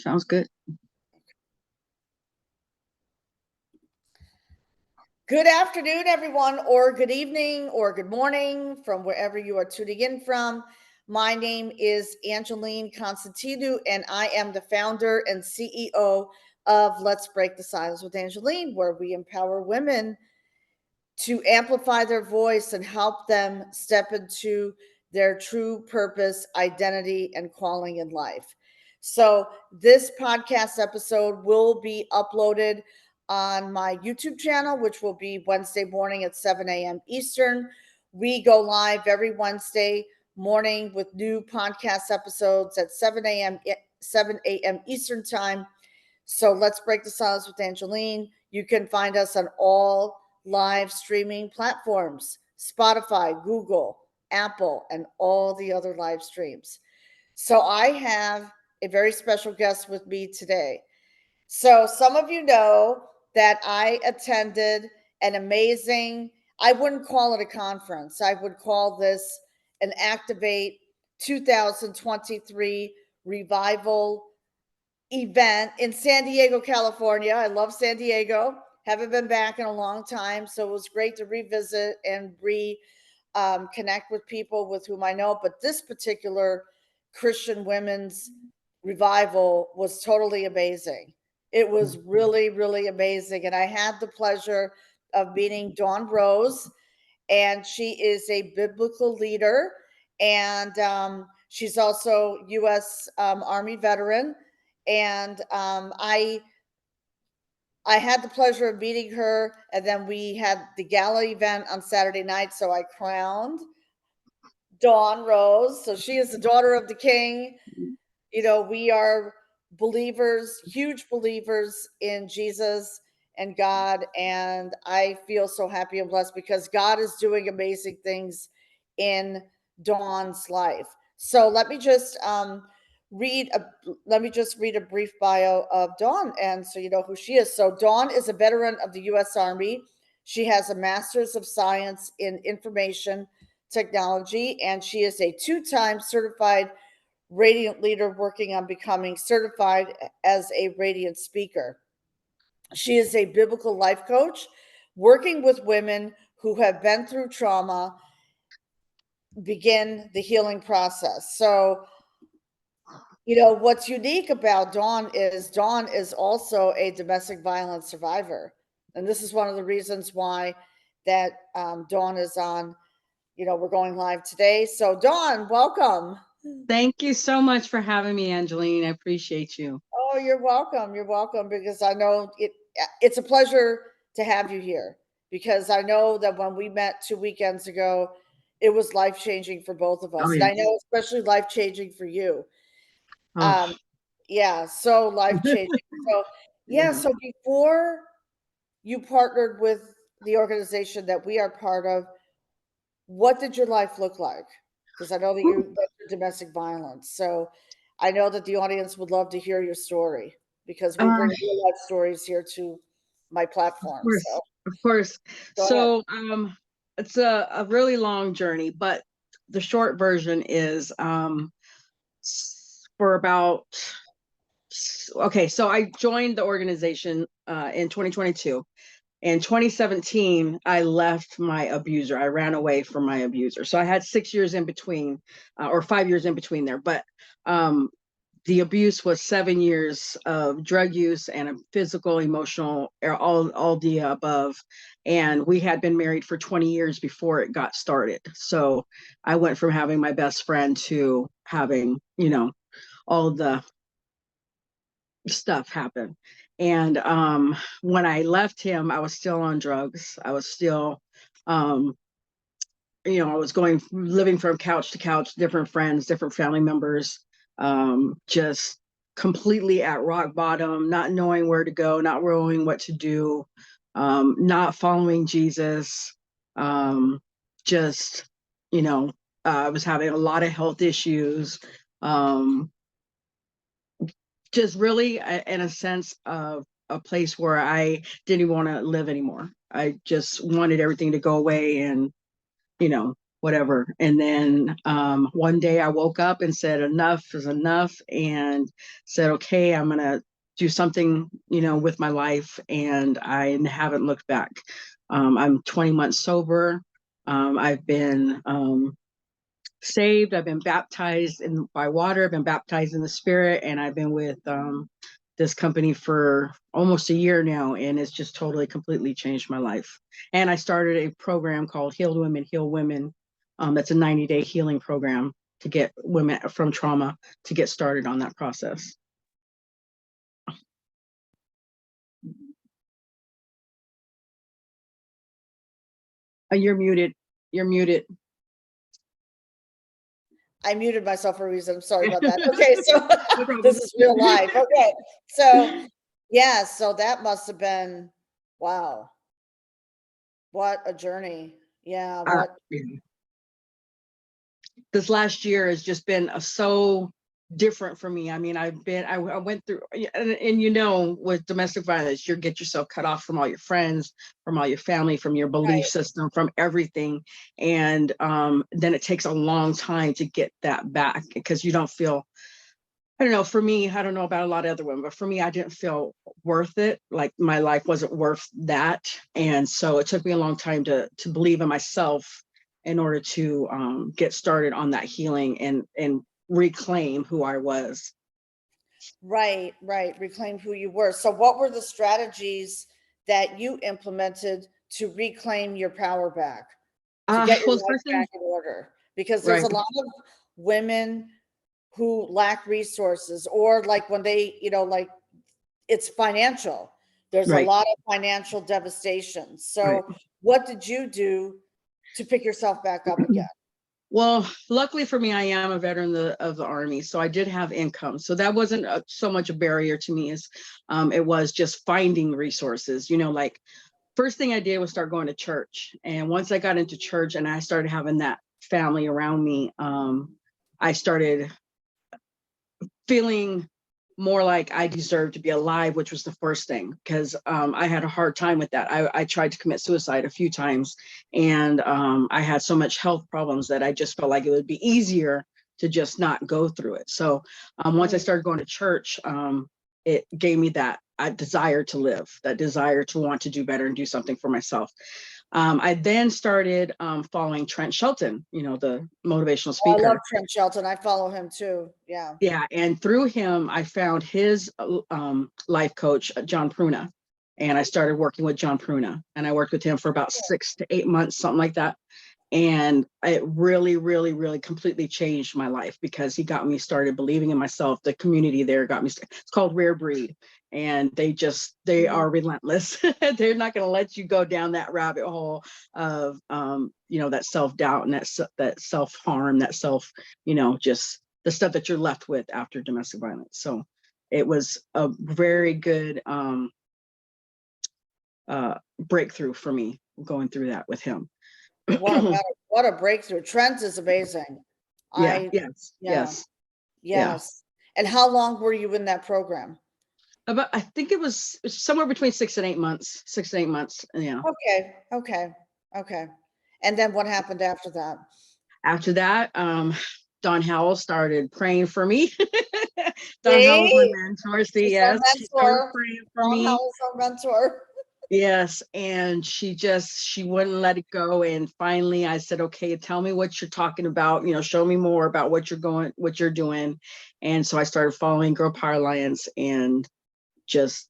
Sounds good. Good afternoon, everyone, or good evening, or good morning from wherever you are tuning in from. My name is Angeline Constantinou, and I am the founder and CEO of Let's Break the Silence with Angeline, where we empower women to amplify their voice and help them step into their true purpose, identity, and calling in life. So, this podcast episode will be uploaded on my YouTube channel, which will be Wednesday morning at 7 a.m. Eastern. We go live every Wednesday morning with new podcast episodes at 7 a.m. Eastern time. So let's break the silence with Angeline. You can find us on all live streaming platforms: Spotify, Google, Apple, and all the other live streams. So I have a very special guest with me today. So some of you know that I attended an amazing, I wouldn't call it a conference, I would call this an Activate 2023 revival event in San Diego, California. I love San Diego. Haven't been back in a long time, so it was great to revisit and connect with people with whom I know. But this particular Christian women's revival was totally amazing. It was really, really amazing, and I had the pleasure of meeting Dawn Rose, and she is a biblical leader, and she's also U.S. Army veteran, and I had the pleasure of meeting her, and then we had the gala event on Saturday night. So I crowned Dawn Rose. So she is the daughter of the King. You know, we are believers, huge believers in Jesus and God, and I feel so happy and blessed because God is doing amazing things in Dawn's life. So read a let me just read a brief bio of Dawn, and so you know who she is. So Dawn is a veteran of the U.S. Army. She has a master's of science in information technology, and she is a two-time certified Radiant leader working on becoming certified as a Radiant speaker. She is a biblical life coach working with women who have been through trauma begin the healing process. So, you know, what's unique about Dawn is also a domestic violence survivor. And this is one of the reasons why that Dawn is on, you know, we're going live today. So, Dawn, welcome. Thank you so much for having me, Angeline. I appreciate you. Oh, you're welcome. You're welcome because I know it's a pleasure to have you here because I know that when we met 2 weekends ago, it was life changing for both of Oh, us. And I yes. know especially life changing for you. Oh, Um, yeah, so life changing. So yeah, yeah. so before you partnered with the organization that we are part of, what did your life look like? Because I know that you went through domestic violence. So I know that the audience would love to hear your story because we Uh, bring real life stories here to my of platform. course, So of course. go ahead. So, it's a really long journey, but the short version is for about okay. So I joined the organization in 2022. In 2017, I left my abuser. I ran away from my abuser. So I had 6 years in between, or 5 years in between there. But um, the abuse was 7 years of drug use and a physical, emotional, all the above. And we had been married for 20 years before it got started. So I went from having my best friend to having, all the stuff happen. And when I left him, I was still on drugs. I was still, um, I was going living from couch to couch, different friends, different family members, just completely at rock bottom, not knowing where to go, not knowing what to do, not following Jesus. Just, I was having a lot of health issues. Um, just really in a sense of a place where I didn't want to live anymore. I just wanted everything to go away and, whatever. And then one day I woke up and said, enough is enough, and said, okay, I'm going to do something, with my life. And I haven't looked back. I'm 20 months sober. I've been saved. I've been baptized by water. I've been baptized in the Spirit, and I've been with this company for almost a year now, and it's just totally, completely changed my life. And I started a program called Healed Women Heal Women. That's a 90-day healing program to get women from trauma to get started on that process. You're muted. You're muted. I muted myself for a reason. I'm sorry about that. Okay, so No this is real life. Okay, so yeah, so that must have been, wow, what a journey. Yeah, what This last year has just been so different for me. I mean, I went through, and with domestic violence, you get yourself cut off from all your friends, from all your family, from your belief system, from everything. And then it takes a long time to get that back, because you don't feel, I don't know, for me, I don't know about a lot of other women, but for me, I didn't feel worth it. Like my life wasn't worth that. And so it took me a long time to believe in myself in order to get started on that healing and reclaim who I was. right, reclaim who you were. So what were the strategies that you implemented to reclaim your power back, to get your Well, life first thing, back in order? Because there's right, a lot of women who lack resources, or like when they, like it's financial. There's a right, lot of financial devastation. right. So what did you do to pick yourself back up again? Well, luckily for me, I am a veteran of the Army, so I did have income. So that wasn't so much a barrier to me as it was just finding resources. Like first thing I did was start going to church. And once I got into church and I started having that family around me, I started feeling more like I deserved to be alive, which was the first thing, because I had a hard time with that. I tried to commit suicide a few times, and I had so much health problems that I just felt like it would be easier to just not go through it. So once I started going to church, it gave me that desire to live, that desire to want to do better and do something for myself. I then started following Trent Shelton, the motivational Oh, I speaker. love Trent Shelton. I follow him too. Yeah. Yeah, and through him, I found his life coach, John Pruna, and I started working with John Pruna, and I worked with him for about 6 to 8 months, something like that. And it really, really, really completely changed my life, because he got me started believing in myself. The community there got me. It's called Rare Breed, and they are relentless. They're not going to let you go down that rabbit hole of that self-doubt and that self-harm, that just the stuff that you're left with after domestic violence. So it was a very good breakthrough for me going through that with him. What a breakthrough. Trent is amazing. Yeah, Yeah, yes. Yeah. yes. And how long were you in that program? I think it was somewhere between 6 and 8 months. 6 and 8 months. Yeah. Okay. And then what happened after that? After that, Don Howell started praying for me. Don Howell's my See? mentor. See, She's our yes, she started mentor. praying for Dawn me. Howell's our mentor. Yes, and she wouldn't let it go. And finally I said, okay, tell me what you're talking about, show me more about what you're doing. And so I started following Girl Power Alliance, and just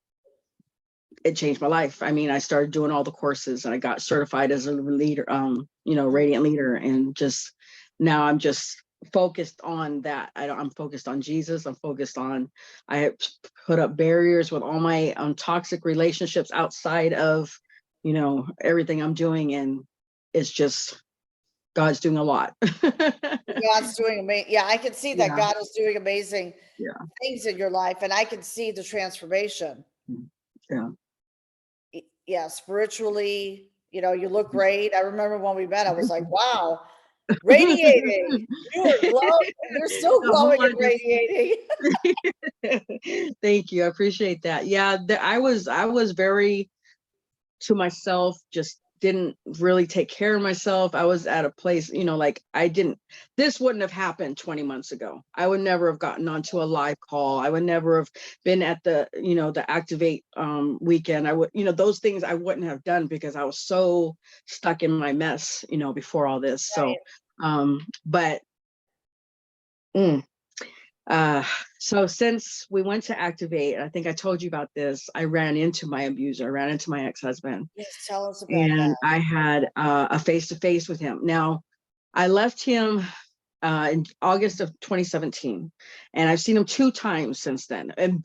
it changed my life. I mean, I started doing all the courses, and I got certified as a leader, radiant leader, and just now I'm just focused on that. I'm focused on Jesus. I have put up barriers with all my toxic relationships outside of, everything I'm doing, and it's just God's doing a lot. God's doing amazing. Yeah, I can see that Yeah, God is doing amazing yeah, things in your life, and I can see the transformation. yeah. Yeah, spiritually, you look great. I remember when we met, I was like, wow, radiating. You are glowing. You're still The whole glowing lot and radiating. Thank you. I appreciate that. Yeah, I was very to myself, just didn't really take care of myself. I was at a place, like this wouldn't have happened 20 months ago. I would never have gotten onto a live call. I would never have been at the Activate weekend. I would, those things I wouldn't have done because I was so stuck in my mess, before all this. So, but, mm, uh, so since we went to Activate, I think I told you about this, I ran into my abuser. I ran into my ex-husband. Yes, tell us about And that. I had a face-to-face with him. Now, I left him in August of 2017, and I've seen him 2 times since then. And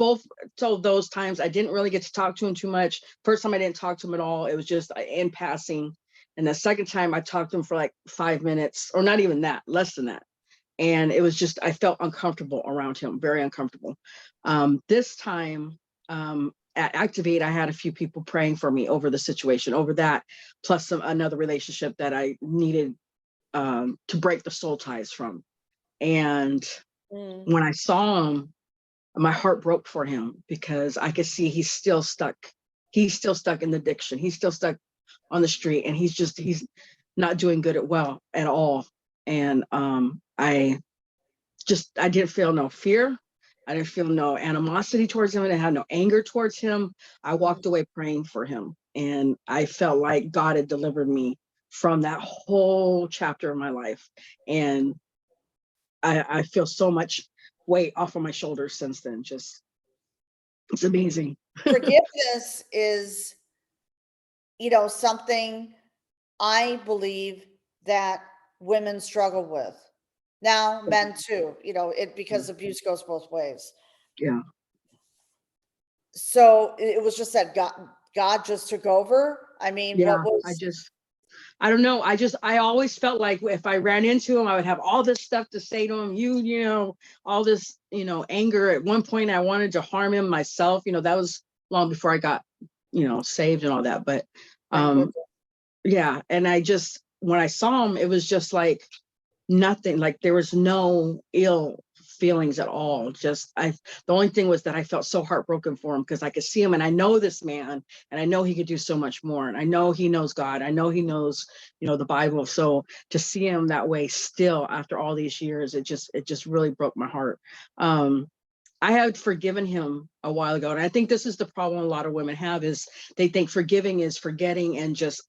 so those times I didn't really get to talk to him too much. First time I didn't talk to him at all. It was just in passing. And the second time I talked to him for like 5 minutes, or not even that, less than that. And it was just, I felt uncomfortable around him, very uncomfortable. This time, at Activate, I had a few people praying for me over the situation, over that, plus another relationship that I needed to break the soul ties from. And when I saw him, my heart broke for him because I could see he's still stuck. He's still stuck in the addiction. He's still stuck on the street, and he's not doing good at all. And I didn't feel no fear. I didn't feel no animosity towards him. I didn't have no anger towards him. I walked away praying for him. And I felt like God had delivered me from that whole chapter of my life. And I feel so much weight off of my shoulders since then. Just, it's amazing. Forgiveness is, something I believe that women struggle with. Now, men too, because abuse goes both ways. Yeah. So it was just that God just took over. I mean, Yeah. what was I don't know. I always felt like if I ran into him, I would have all this stuff to say to him. All this, anger. At one point, I wanted to harm him myself. That was long before I got, saved and all that. But, yeah. And when I saw him, it was just like nothing. Like there was no ill feelings at all. The only thing was that I felt so heartbroken for him because I could see him, and I know this man, and I know he could do so much more, and I know he knows God. I know he knows, the Bible. So to see him that way still after all these years, it just really broke my heart. I had forgiven him a while ago, and I think this is the problem a lot of women have, is they think forgiving is forgetting and just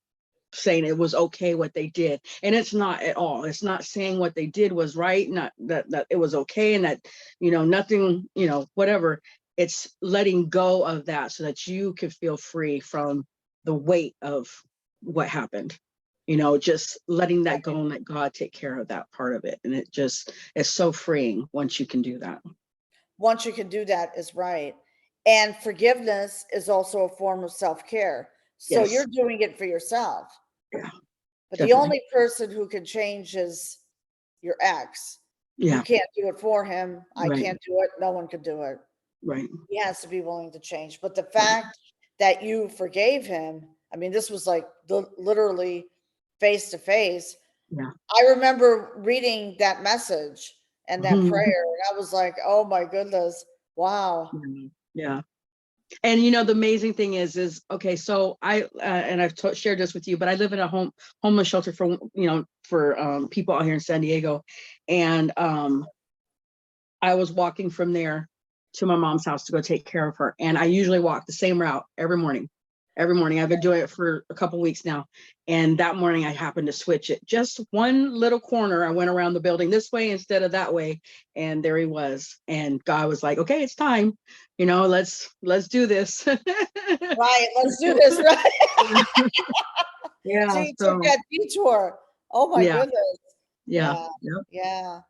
saying it was okay what they did, and it's not at all. It's not saying what they did was right, not that it was okay, and that nothing, whatever. It's letting go of that so that you can feel free from the weight of what happened, just letting that go and let God take care of that part of it. And it's so freeing once you can do that. once you can do that is right. And forgiveness is also a form of self-care. So Yes. you're doing it for yourself. Yeah, But the definitely. only person who can change is your ex. You Yeah. can't do it for him. I Right. can't do it. No one can do it. Right. He has to be willing to change. But the Right. fact that you forgave him, I mean, this was like literally face to face. Yeah. I remember reading that message and that Mhm. prayer, and I was like, oh my goodness, wow. Yeah. And the amazing thing is okay. So and I've shared this with you, but I live in a homeless shelter for people out here in San Diego, and I was walking from there to my mom's house to go take care of her, and I usually walk the same route every morning. Every morning, I've been doing it for a couple of weeks now, and that morning I happened to switch it just one little corner. I went around the building this way instead of that way, and there he was. And God was like, "Okay, it's time. Let's do this." Right, let's do this, right? So Yeah. you took So that detour. Oh my yeah, goodness. yeah, Yeah, yeah. yeah.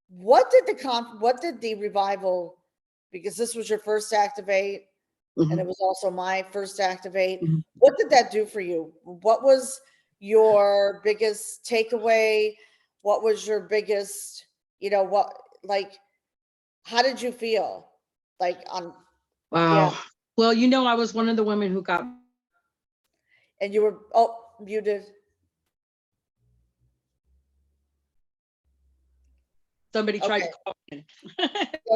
What did the revival, because this was your first Activate and Mhm, it was also my first Activate. mhm. What did that do for you? What was your biggest takeaway? What was your biggest, what, like, how did you feel? Like on, yeah. Wow. Well, I was one of the women who got. And you were, oh, muted. Somebody tried to Okay. call in. Yeah,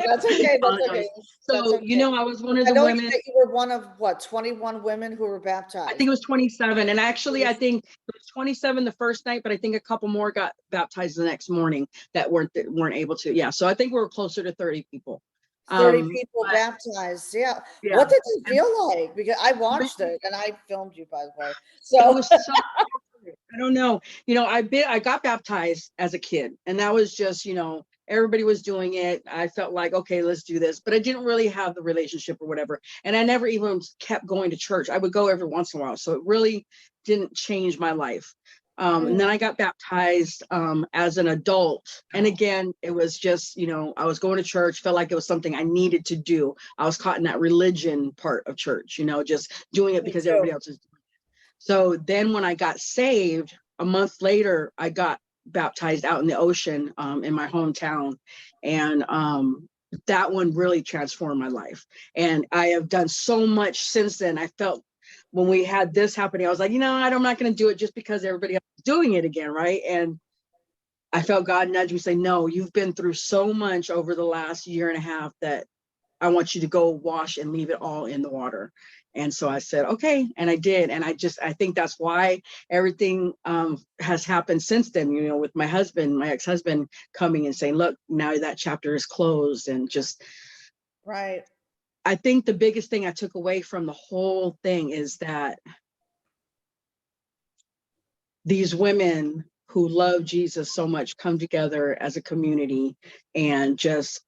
that's okay. That's Apologize. okay. That's So, okay. I was one of I the know you women. that you were one of what, 21 women who were I baptized. think it was 27. And actually, I think it was 27 the first night, but I think a couple more got baptized the next morning that weren't able to. Yeah. So I think we were closer to 30 people. 30 people But baptized. Yeah. yeah, What did it feel like? Because I watched it and I filmed you, by the way. it So was so I don't know. I got baptized as a kid, and that was just, everybody was doing it. I felt like, okay, let's do this, but I didn't really have the relationship or whatever. And I never even kept going to church. I would go every once in a while. So it really didn't change my life. And then I got baptized as an adult. And again, it was just, I was going to church, felt like it was something I needed to do. I was caught in that religion part of church, just doing it me because too. everybody else is. So then when I got saved, a month later, I got baptized out in the ocean in my hometown. And that one really transformed my life. And I have done so much since then. I felt when we had this happening, I was like, I'm not going to do it just because everybody else is doing it again. Right. And I felt God nudge me, say, no, you've been through so much over the last year and a half that I want you to go wash and leave it all in the water. And so I said, okay. And I did. And I think that's why everything has happened since then, with my husband, my ex-husband coming and saying, look, now that chapter is closed. And just, Right. I think the biggest thing I took away from the whole thing is that these women who love Jesus so much come together as a community and just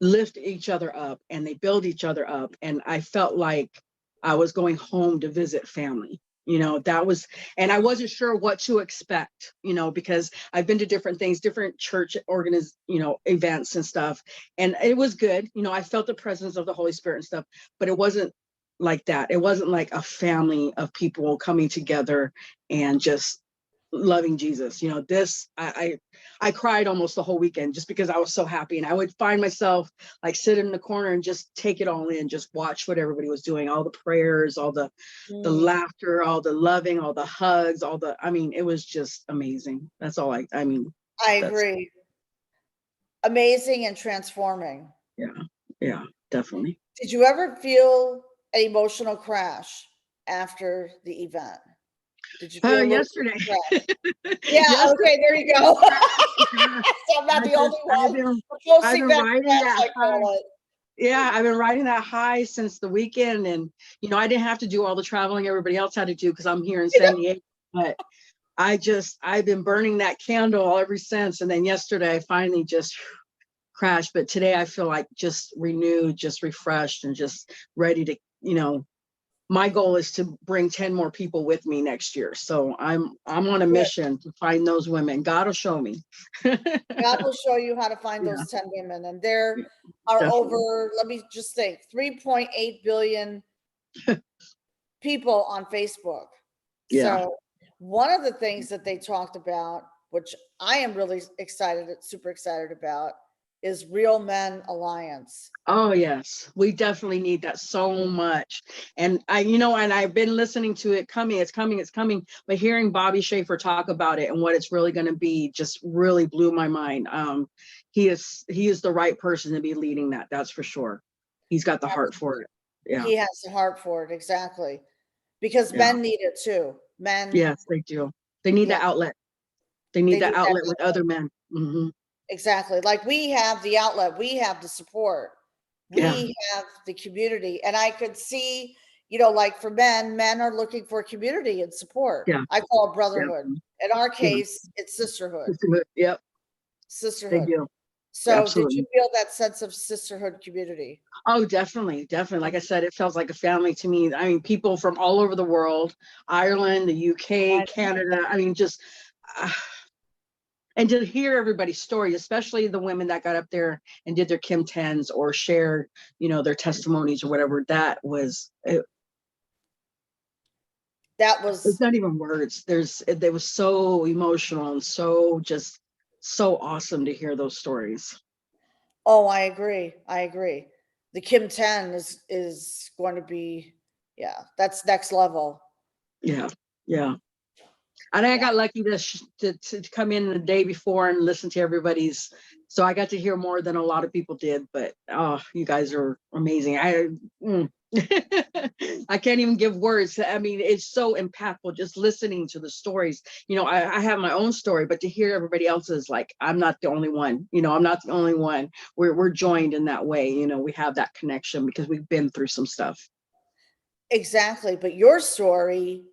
lift each other up, and they build each other up. And I felt like I was going home to visit family. That was, and I wasn't sure what to expect, because I've been to different things, different church events and stuff. And it was good. I felt the presence of the Holy Spirit and stuff, but it wasn't like that. It wasn't like a family of people coming together and just loving Jesus. This I cried almost the whole weekend just because I was so happy, and I would find myself like sit in the corner and just take it all in, just watch what everybody was doing, all the prayers, all the laughter, all the loving, all the hugs, it was just amazing. That's all I that's agree. Amazing and transforming. yeah, definitely. Did you ever feel an emotional crash after the event? Did you feel a little bit Yesterday. depressed? Yeah, Yesterday. okay, there you go. So I'm not the only I've one. been A post I've been event riding crash, that I high. call it. Yeah, I've been riding that high since the weekend. And, I didn't have to do all the traveling everybody else had to do because I'm here in San Diego. But I've been burning that candle ever since. And then yesterday I finally just crashed. But today I feel like just renewed, just refreshed, and just ready to, my goal is to bring 10 more people with me next year. So I'm on a Good. mission to find those women. God will show me. God will show you how to find Yeah, those 10 women. And there yeah, are definitely. over, let me just think, 3.8 billion people on Facebook. Yeah. So one of the things that they talked about, which I am really super excited about, is Real Men Alliance. Oh yes, we definitely need that so much. And and I've been listening to it coming, it's coming, it's coming. But hearing Bobby Schaefer talk about it and what it's really going to be just really blew my mind. He is the right person to be leading that. That's for sure. He's got the heart for it. Yeah, He has the heart for it, exactly. Because yeah. men need it too. Men, Yes, they do. They need the yeah, outlet. They need they the need that outlet with outlet. other men. Exactly. Like we have the outlet, we have the support, Yeah, we have the community. And I could see, like for men are looking for community and support. yeah, I call it yeah, brotherhood. In our yeah. case, it's sisterhood. Yep, they Sisterhood. do. So did you Absolutely. feel that sense of sisterhood community? Oh, definitely, definitely. Like I said, it feels like a family to me. I mean, people from all over the world, Ireland, the UK, I Canada. Just, uh, and to hear everybody's story, especially the women that got up there and did their Kim Tens or shared, their testimonies or whatever. that It's was, not even words. They was so emotional and so just so awesome to hear those stories. oh, I agree. I agree. The Kim 10 is going to be, yeah, that's next level. Yeah, yeah. And I got lucky to come in the day before and listen to everybody's. So I got to hear more than a lot of people did. But oh, you guys are amazing. I can't even give words. I mean, it's so impactful just listening to the stories. You know, I have my own story, but to hear everybody else's, like, I'm not the only one. You know, I'm not the only one. We're joined in that way. You know, we have that connection because we've been through some stuff. Exactly. But your story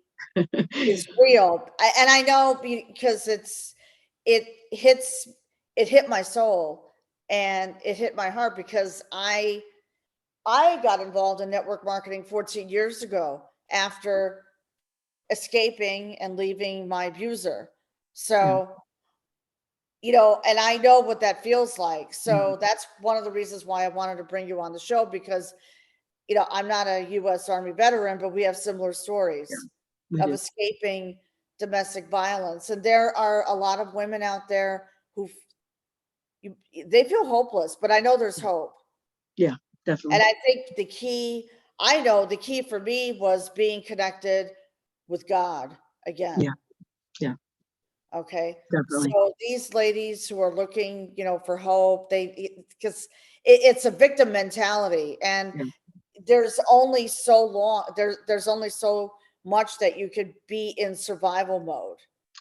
is real. And I know because it hits, it hit my soul and it hit my heart because I got involved in network marketing 14 years ago after escaping and leaving my abuser. So, and I know what that feels like. So that's one of the reasons why I wanted to bring you on the show because, I'm not a U.S. Army veteran, but we have similar stories of escaping domestic violence. And there are a lot of women out there who they feel hopeless, but I know there's hope. Yeah, definitely. And I think the key for me was being connected with God again. Yeah. Yeah. Okay. Definitely. So these ladies who are looking, for hope, because it's a victim mentality and there's only so long, there's only so much that you could be in survival mode.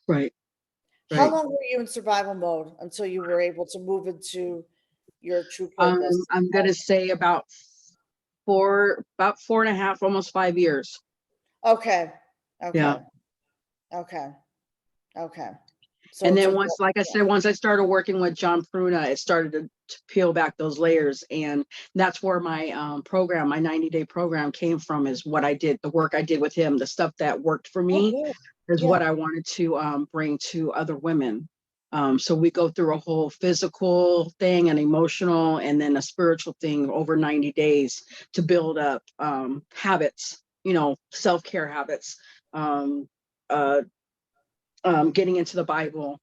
Right. How long were you in survival mode until you were able to move into your true purpose? I'm gonna say about 4.5, almost 5 years. Okay. Okay. Yeah. Okay. Okay. So And it's then once, like I said, once I started working with John Pruna, it started to peel back those layers. And that's where my program, my 90-day program came from, is what I did, the work I did with him, the stuff that worked for me is what I wanted to bring to other women. So we go through a whole physical thing, an emotional, and then a spiritual thing over 90 days to build up habits, self-care habits, getting into the Bible,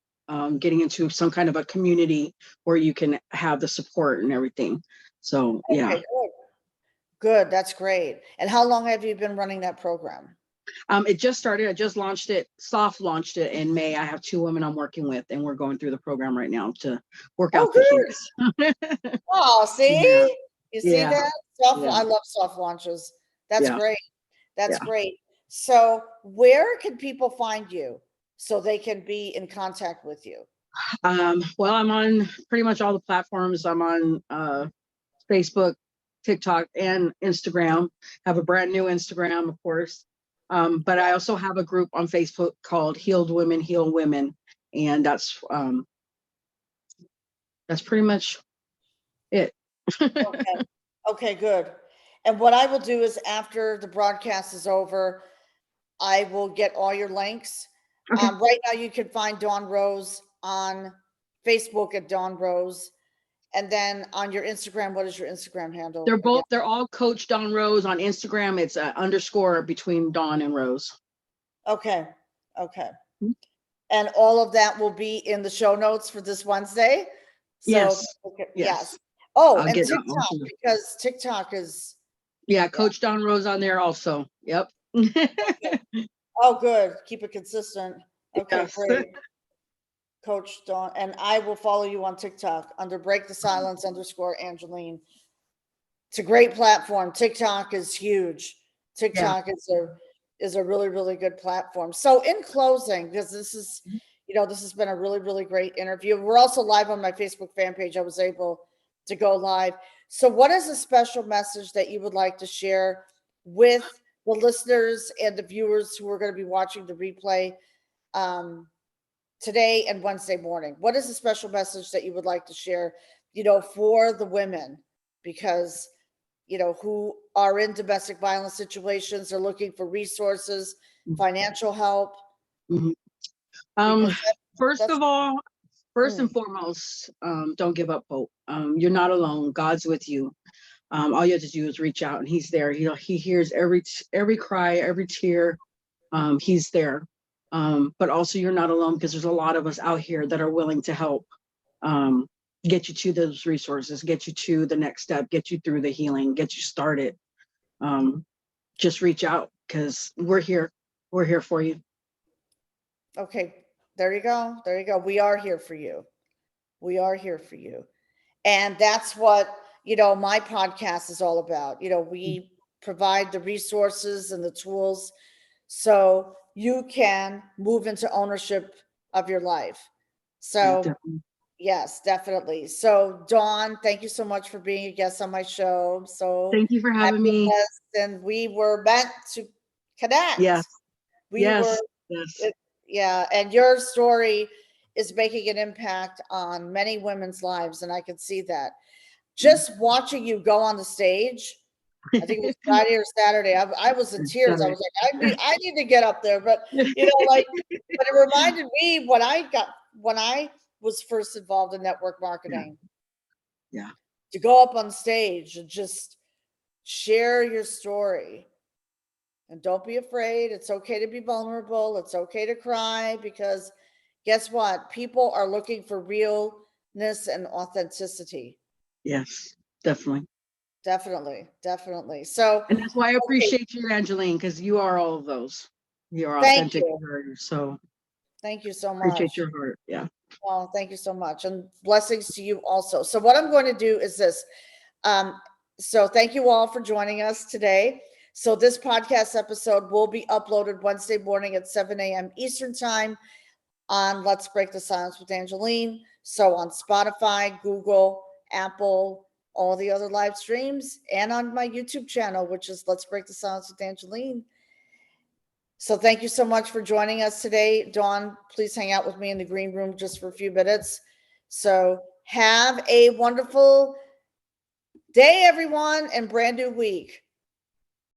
getting into some kind of a community where you can have the support and everything. So, yeah. Okay, good. That's great. And how long have you been running that program? It just started. I just launched it, soft launched it in May. I have 2 women I'm working with, and we're going through the program right now to work out the kinks. Oh, see? Yeah. You see Yeah. that? I love soft launches. That's Yeah. great. That's Yeah. great. So where can people find you so they can be in contact with you? Well, I'm on pretty much all the platforms. I'm on Facebook, TikTok, and Instagram. Have a brand new Instagram, of course. But I also have a group on Facebook called Healed Women Heal Women, and that's pretty much it. Okay. Okay, good. And what I will do is after the broadcast is over, I will get all your links. Okay. Right now you can find Dawn Rose on Facebook at Dawn Rose. And then on your Instagram, what is your Instagram handle? They're all Coach Dawn Rose on Instagram. It's an underscore between Dawn and Rose. Okay. Okay. And all of that will be in the show notes for this Wednesday. So, yes. Yes. Oh, I'll and get TikTok, because TikTok is. Yeah, Coach Dawn Rose on there also. Yep. Oh, good. Keep it consistent. Okay, Yes. great. Coach Dawn, and I will follow you on TikTok under Break the Silence _Angeline. It's a great platform. TikTok is huge. TikTok is a really, really good platform. So in closing, because this has been a really, really great interview. We're also live on my Facebook fan page. I was able to go live. So what is a special message that you would like to share with the listeners and the viewers who are going to be watching the replay today and Wednesday morning? What is a special message that you would like to share, for the women? Because, who are in domestic violence situations, are looking for resources, financial help. First and foremost, don't give up hope. You're not alone. God's with you. All you have to do is reach out, and He's there. He hears every cry, every tear. He's there. But also, you're not alone, because there's a lot of us out here that are willing to help get you to those resources, get you to the next step, get you through the healing, get you started. Just reach out, because we're here. We're here for you. Okay, there you go. There you go. We are here for you. We are here for you. And that's what, my podcast is all about. We provide the resources and the tools so you can move into ownership of your life. Yeah, So, definitely. yes, definitely. So, Dawn, thank you so much for being a guest on my show. I'm so Thank you for happy having and me. blessed, and we were meant to connect. Yes, We were, yes, yes. yeah, and your story is making an impact on many women's lives, and I can see that. Just watching you go on the stage, I think it was Friday or Saturday. I was in tears. I Saturday. was like, I need to get up there, but but it reminded me when I was first involved in network Yeah, marketing, yeah, to go up on stage and just share your story. And don't be afraid. It's okay to be vulnerable. It's okay to cry, because guess what? People are looking for realness and authenticity. yes, definitely. Definitely. Definitely. So, And that's why I okay. appreciate you, Angeline, because you are all of those. You're Thank authentic you. to her. So Thank you so appreciate much. your heart. Yeah. Well, thank you so much. And blessings to you also. So, what I'm going to do is this. Um, so, thank you all for joining us today. So, this podcast episode will be uploaded Wednesday morning at 7 a.m. Eastern Time on Let's Break the Silence with Angeline. So, on Spotify, Google, Apple, all the other live streams, and on my YouTube channel, which is Let's Break the Silence with Angeline. So thank you so much for joining us today. Dawn, please hang out with me in the green room just for a few minutes. So have a wonderful day, everyone, and brand new week.